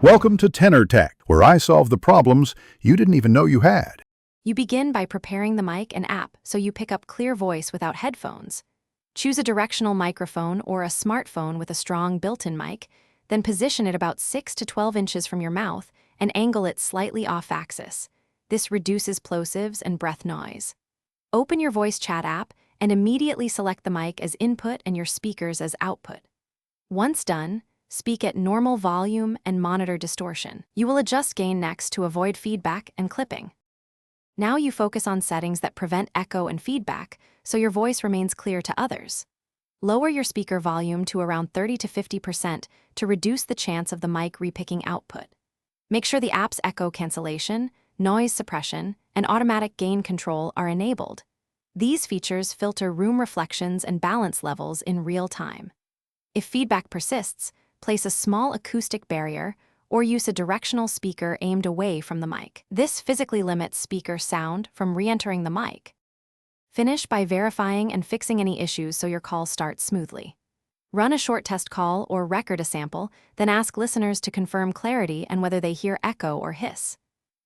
Welcome to Tenor Tech, where I solve the problems you didn't even know you had. You begin by preparing the mic and app so you pick up clear voice without headphones. Choose a directional microphone or a smartphone with a strong built-in mic, then position it about 6 to 12 inches from your mouth and angle it slightly off-axis. This reduces plosives and breath noise. Open your voice chat app and immediately select the mic as input and your speakers as output. Once done, speak at normal volume and monitor distortion. You will adjust gain next to avoid feedback and clipping. Now you focus on settings that prevent echo and feedback, so your voice remains clear to others. Lower your speaker volume to around 30 to 50% to reduce the chance of the mic repicking output. Make sure the app's echo cancellation, noise suppression, and automatic gain control are enabled. These features filter room reflections and balance levels in real time. If feedback persists, place a small acoustic barrier or use a directional speaker aimed away from the mic. This physically limits speaker sound from re-entering the mic. Finish by verifying and fixing any issues so your call starts smoothly. Run a short test call or record a sample, then ask listeners to confirm clarity and whether they hear echo or hiss.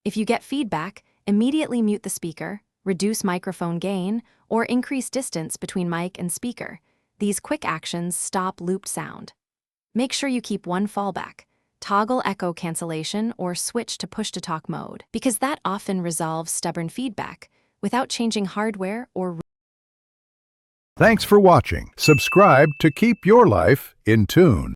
If you get feedback, immediately mute the speaker, reduce microphone gain, or increase distance between mic and speaker. These quick actions stop looped sound. Make sure you keep one fallback. Toggle echo cancellation or switch to push-to-talk mode, because that often resolves stubborn feedback without changing hardware or. Thanks for watching. Subscribe to keep your life in tune.